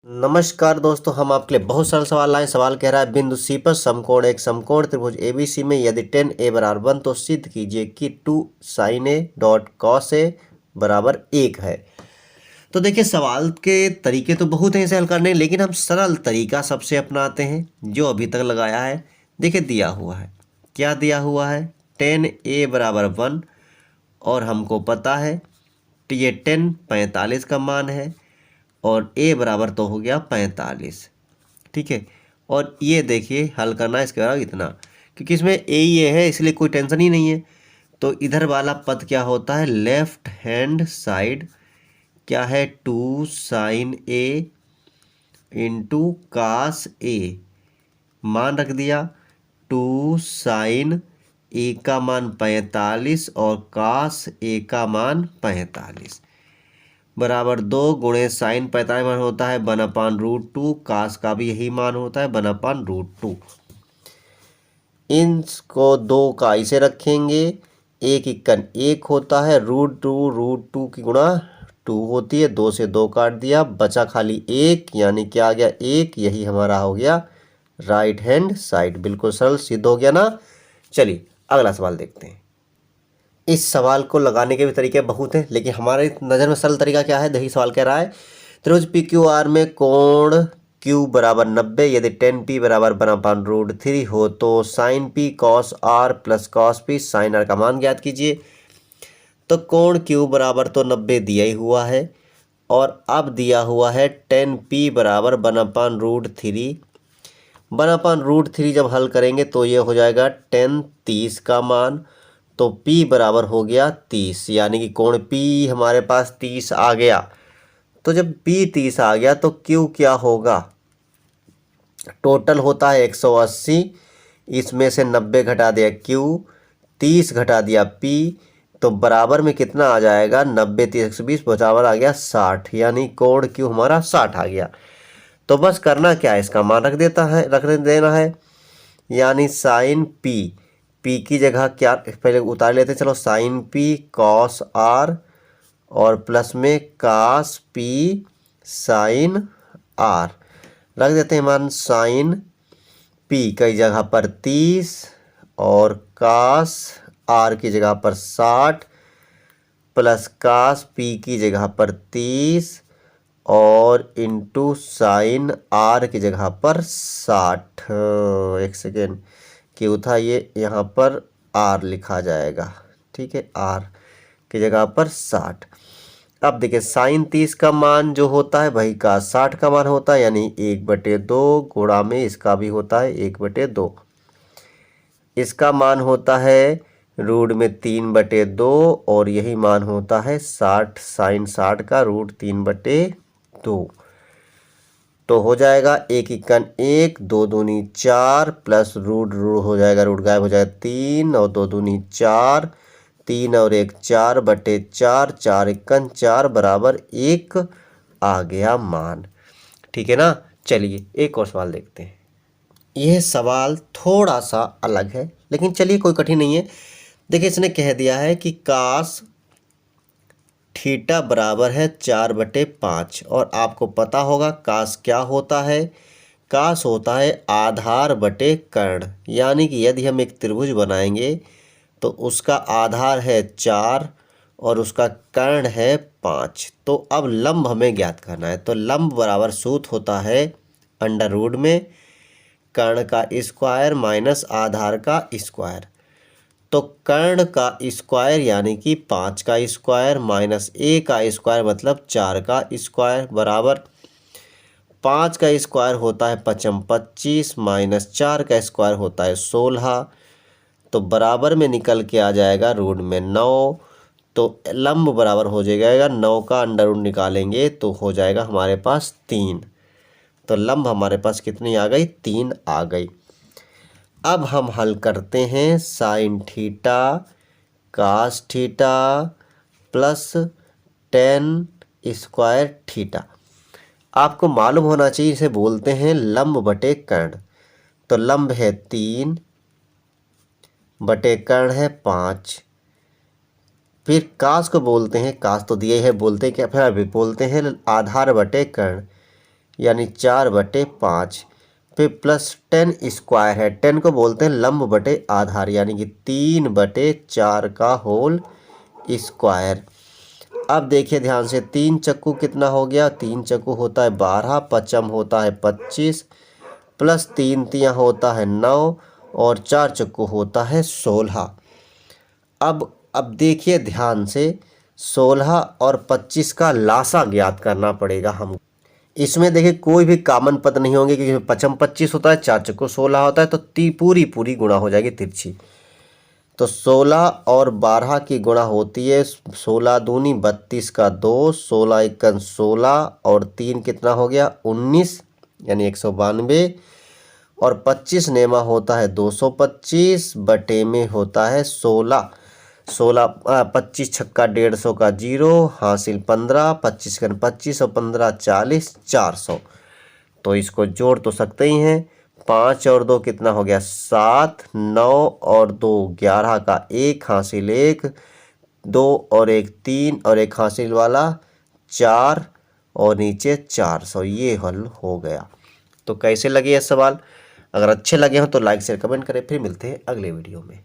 नमस्कार दोस्तों, हम आपके लिए बहुत सरल सवाल लाए। सवाल कह रहा है बिंदु सी पर समकोण एक समकोण त्रिभुज एबीसी में यदि tan a बराबर 1 तो सिद्ध कीजिए कि 2 sin a dot cos a बराबर 1 है। तो देखिए, सवाल के तरीके तो बहुत हैं इसे हल करने, लेकिन हम सरल तरीका सबसे अपनाते हैं जो अभी तक लगाया है। देखिए, दिया हुआ है, क्या दिया हुआ है, tan a बराबर 1 और हमको पता है तो ये tan 45 का मान है और a बराबर तो हो गया 45। ठीक है, और ये देखिए हल करना है इसके बाद इतना, क्योंकि इसमें a ही a है इसलिए कोई टेंशन ही नहीं है। तो इधर वाला पद क्या होता है, लेफ्ट हैंड साइड क्या है, 2 sin a into cos a, मान रख दिया 2 sin a का मान 45 और कास a का मान 45 बराबर 2 गुणे साइन 45 मान होता है 1/√2, कास का भी यही मान होता है 1/√2। इनको 2 का इसे रखेंगे, एक इक्कन 1 होता है, √2 की गुणा 2 होती है, 2 से 2 काट दिया, बचा खाली 1, यानी क्या आ गया 1, यही हमारा हो गया राइट हैंड साइड। बिल्कुल सरल सिद्ध हो गया ना। चलिए अगला सवाल देखते हैं। इस सवाल को लगाने के भी तरीके बहुत हैं, लेकिन हमारे नज़र में सरल तरीका क्या है। देखिए, सवाल कह रहा है त्रिभुज पी क्यू आर में कोण Q बराबर 90 यदि tan P बराबर 1/√3 हो तो sin P cos R plus cos P sin R का मान ज्ञात कीजिए। तो कोण Q बराबर तो 90 दिया ही हुआ है और अब दिया हुआ है tan P बराबर 1/√3। 1/√3 जब हल करेंगे तो ये हो जाएगा tan 30 का मान, तो P बराबर हो गया 30, यानी कि कोण P हमारे पास 30 आ गया। तो जब P 30 आ गया तो Q क्या होगा, टोटल होता है 180, इसमें से 90 घटा दिया Q, 30 घटा दिया P, तो बराबर में कितना आ जाएगा, 90 30 120 बराबर आ गया 60, यानी कोण Q हमारा 60 आ गया। तो बस करना क्या है, इसका मान रख देना है, यानी साइन P की जगह क्या पहले उतार लेते हैं, चलो साइन P cos R और प्लस में कास P साइन R रख देते हैं मान। साइन P की जगह पर 30 और कास R की जगह पर 60 प्लस कास P की जगह पर 30 और इंटू साइन R की जगह पर 60। एक सेकेंड, क्यों था ये, यहाँ पर R लिखा जाएगा, ठीक है, R की जगह पर 60। अब देखिए साइन 30 का मान जो होता है वही का 60 का मान होता है, यानी 1/2 गुणा में इसका भी होता है 1/2। इसका मान होता है रूट में 3/2 और यही मान होता है 60, साइन 60 का रूट 3/2। तो हो जाएगा 1 इक्कन 1, 2 दूनी 4 प्लस रूट रूट हो जाएगा, रूट गायब हो जाएगा 3 और 2 दूनी 4, 3 और 1 4/4, 4 इक्कन 4 बराबर 1 आ गया मान। ठीक है ना। चलिए एक और सवाल देखते हैं। यह सवाल थोड़ा सा अलग है, लेकिन चलिए कोई कठिन नहीं है। देखिए, इसने कह दिया है कि कास थीटा बराबर है 4/5 और आपको पता होगा कास क्या होता है, कास होता है आधार बटे कर्ण। यानी कि यदि हम एक त्रिभुज बनाएंगे तो उसका आधार है 4 और उसका कर्ण है 5। तो अब लंब हमें ज्ञात करना है, तो लंब बराबर सूत्र होता है अंडर रूट में कर्ण का स्क्वायर माइनस आधार का स्क्वायर। तो कर्ण का स्क्वायर यानी कि 5 का स्क्वायर माइनस a का स्क्वायर मतलब 4 का स्क्वायर बराबर 5 का स्क्वायर होता है 5 25 माइनस 4 का स्क्वायर होता है 16। तो बराबर में निकल के आ जाएगा रूट में 9। तो लंब बराबर हो जाएगा 9 का अंडर रूट निकालेंगे तो हो जाएगा हमारे पास 3। तो लंब हमारे पास कितनी आ गई, 3 आ गई। अब हम हल करते हैं sine theta cos theta plus tan square theta. आपको मालूम होना चाहिए इसे बोलते हैं लंब बटे कर्ण। तो लंब है 3 बटे कर्ण है 5। फिर कास को बोलते हैं, कास तो दिए है, बोलते हैं क्या, फिर अभी बोलते हैं आधार बटे कर्ण। यानी 4/5 पे प्लस 10 स्क्वायर है। 10 को बोलते हैं लंब बटे आधार, यानी कि 3/4 का होल स्क्वायर। अब देखिए ध्यान से, 3 चक्कू कितना हो गया, 3 चक्कू होता है 12, पचम होता है 25, प्लस 3 तियां होता है 9 और 4 चक्कू होता है 16। अब देखिए ध्यान से, 16 और 25 का लासा ज्ञात करना पड़ेगा हम। इसमें देखिए कोई भी कॉमन पद नहीं होंगे, क्योंकि पचम 25 होता है, 4 चक्कू 16 होता है, तो पूरी गुणा हो जाएगी तिरछी। तो 16 और 12 की गुणा होती है 16 दूनी 32 का 2, 16 एकन 16 और 3 कितना हो गया 19, यानी 192 और 25 नेमा होता है 225 बटे में होता है 16। 25 छक्का 150 का 0 हासिल 15, 25 कन 25 और 15 40, 400। तो इसको जोड़ तो सकते ही हैं। 5 और 2 कितना हो गया 7, 9 और 2 11 का 1 हासिल 1, 2 और 1 3 और 1 हासिल वाला 4 और नीचे 400। ये हल हो गया। तो कैसे लगे ये सवाल? अगर अच्छे लगे हो तो लाइक शेयर कमेंट करें। फिर मिलते हैं अगले वीडियो में।